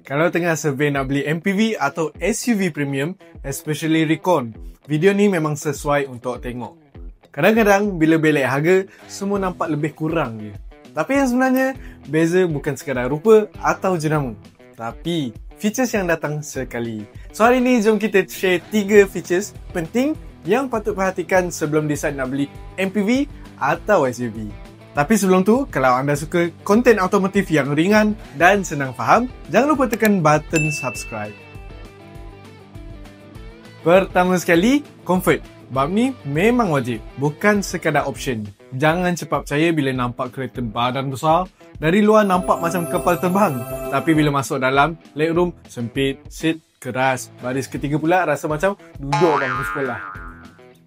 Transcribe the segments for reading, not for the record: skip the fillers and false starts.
Kalau tengah survey nak beli MPV atau SUV premium, especially Recon, video ni memang sesuai untuk tengok. Kadang-kadang bila belik harga, semua nampak lebih kurang je. Tapi yang sebenarnya, beza bukan sekadar rupa atau jenama, tapi features yang datang sekali. So hari ni jom kita share 3 features penting yang patut perhatikan sebelum decide nak beli MPV atau SUV. Tapi sebelum tu, kalau anda suka konten automotif yang ringan dan senang faham, jangan lupa tekan button subscribe. Pertama sekali, comfort. Bab ni memang wajib, bukan sekadar option. Jangan cepat percaya bila nampak kereta badan besar. Dari luar nampak macam kapal terbang. Tapi bila masuk dalam, legroom sempit, seat keras. Baris ketiga pula rasa macam duduk bangku sekolah.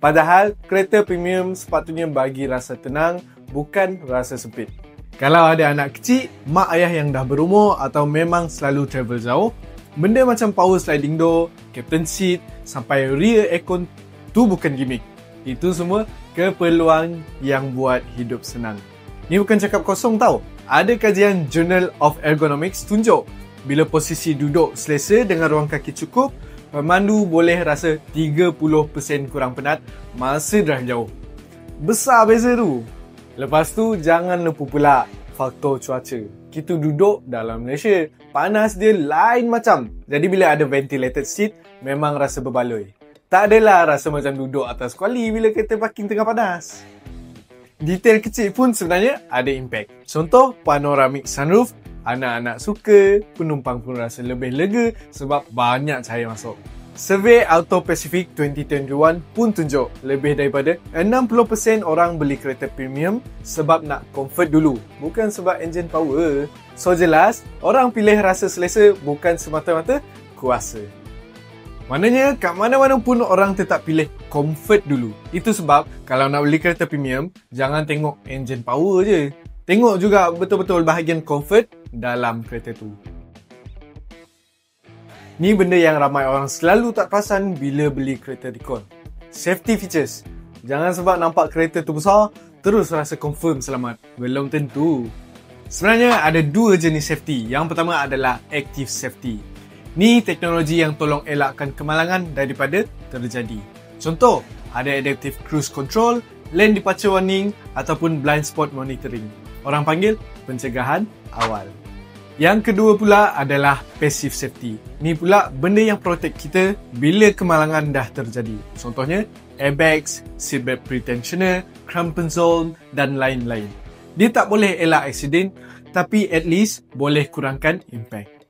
Padahal, kereta premium sepatutnya bagi rasa tenang, bukan rasa sempit. Kalau ada anak kecil, mak ayah yang dah berumur atau memang selalu travel jauh, benda macam power sliding door, captain seat sampai rear aircon tu bukan gimmick. Itu semua keperluan yang buat hidup senang. Ni bukan cakap kosong tau. Ada kajian Journal of Ergonomics tunjuk bila posisi duduk selesa dengan ruang kaki cukup, pemandu boleh rasa 30% kurang penat masa drive jauh. Besar beza tu. Lepas tu, jangan lupa pula faktor cuaca. Kita duduk dalam Malaysia, panas dia lain macam. Jadi bila ada ventilated seat, memang rasa berbaloi. Tak adalah rasa macam duduk atas kuali bila kereta parking tengah panas. Detail kecil pun sebenarnya ada impact. Contoh, panoramic sunroof. Anak-anak suka, penumpang pun rasa lebih lega sebab banyak cahaya masuk. Survey Auto Pacific 2021 pun tunjuk lebih daripada 60% orang beli kereta premium sebab nak comfort dulu, bukan sebab engine power. So jelas, orang pilih rasa selesa bukan semata-mata kuasa. Maknanya, kat mana-mana pun orang tetap pilih comfort dulu. Itu sebab, kalau nak beli kereta premium, jangan tengok engine power je. Tengok juga betul-betul bahagian comfort dalam kereta tu. Ni benda yang ramai orang selalu tak perasan bila beli kereta Recon. Safety features. Jangan sebab nampak kereta tu besar, terus rasa confirm selamat. Belum tentu. Sebenarnya ada 2 jenis safety. Yang pertama adalah active safety. Ni teknologi yang tolong elakkan kemalangan daripada terjadi. Contoh, ada adaptive cruise control, lane departure warning ataupun blind spot monitoring. Orang panggil pencegahan awal. Yang kedua pula adalah passive safety. Ni pula benda yang protect kita bila kemalangan dah terjadi. Contohnya, airbags, seatbelt pretensioner, crampon zone dan lain-lain. Dia tak boleh elak aksiden, tapi at least boleh kurangkan impact.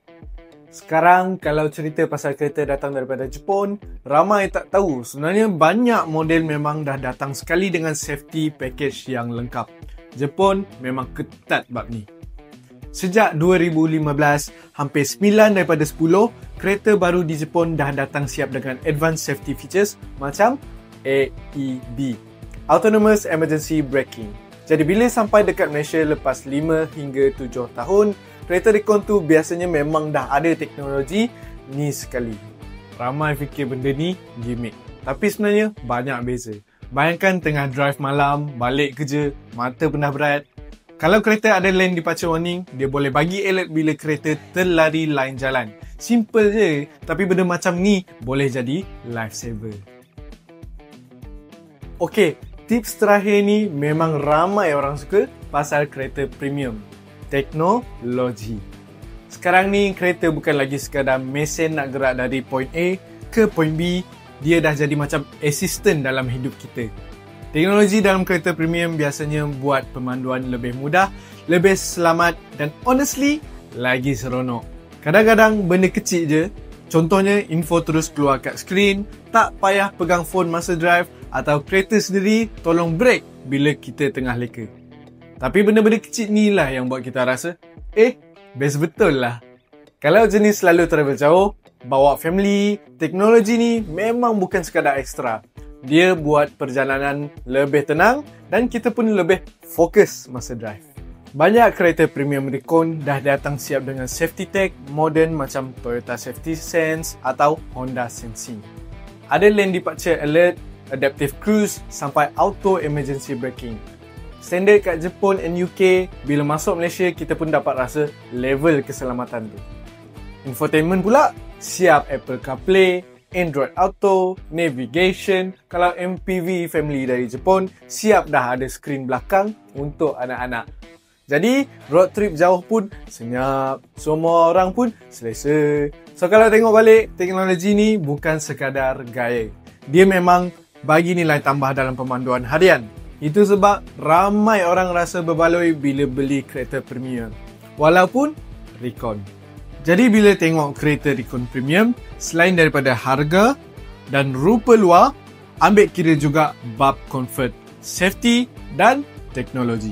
Sekarang, kalau cerita pasal kereta datang daripada Jepun, ramai tak tahu sebenarnya banyak model memang dah datang sekali dengan safety package yang lengkap. Jepun memang ketat bab ni. Sejak 2015, hampir 9 daripada 10 kereta baru di Jepun dah datang siap dengan advanced safety features macam AEB, Autonomous Emergency Braking. Jadi bila sampai dekat Malaysia lepas 5 hingga 7 tahun, kereta Recon tu biasanya memang dah ada teknologi ni sekali. Ramai fikir benda ni gimmick, tapi sebenarnya banyak beza. Bayangkan tengah drive malam, balik kerja, mata penat berat. Kalau kereta ada lane departure warning, dia boleh bagi alert bila kereta terlari lain jalan. Simple je, tapi benda macam ni boleh jadi lifesaver. Okey, tips terakhir ni memang ramai orang suka pasal kereta premium. Teknologi. Sekarang ni kereta bukan lagi sekadar mesin nak gerak dari point A ke point B. Dia dah jadi macam assistant dalam hidup kita. Teknologi dalam kereta premium biasanya buat pemanduan lebih mudah, lebih selamat dan honestly, lagi seronok. Kadang-kadang benda kecil je, contohnya info terus keluar kat skrin, tak payah pegang phone masa drive atau kereta sendiri tolong brake bila kita tengah leka. Tapi benda-benda kecil ni lah yang buat kita rasa, best betul lah. Kalau jenis selalu travel jauh, bawa family, teknologi ni memang bukan sekadar ekstra. Dia buat perjalanan lebih tenang dan kita pun lebih fokus masa drive. Banyak kereta premium Recon dah datang siap dengan safety tech moden macam Toyota Safety Sense atau Honda Sensing. Ada lane departure alert, adaptive cruise sampai auto emergency braking. Standard kat Jepun and UK, bila masuk Malaysia kita pun dapat rasa level keselamatan tu. Infotainment pula, siap Apple CarPlay, Android Auto, Navigation. Kalau MPV family dari Jepun, siap dah ada skrin belakang untuk anak-anak. Jadi, road trip jauh pun senyap. Semua orang pun selesa. So, kalau tengok balik, teknologi ni bukan sekadar gaya. Dia memang bagi nilai tambah dalam pemanduan harian. Itu sebab ramai orang rasa berbaloi bila beli kereta premium. Walaupun Recon. Jadi bila tengok kereta Recon Premium, selain daripada harga dan rupa luar, ambil kira juga bab comfort, safety dan teknologi.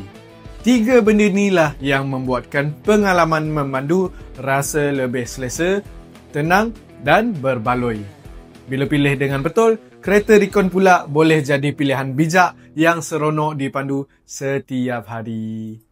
3 benda inilah yang membuatkan pengalaman memandu rasa lebih selesa, tenang dan berbaloi. Bila pilih dengan betul, kereta Recon pula boleh jadi pilihan bijak yang seronok dipandu setiap hari.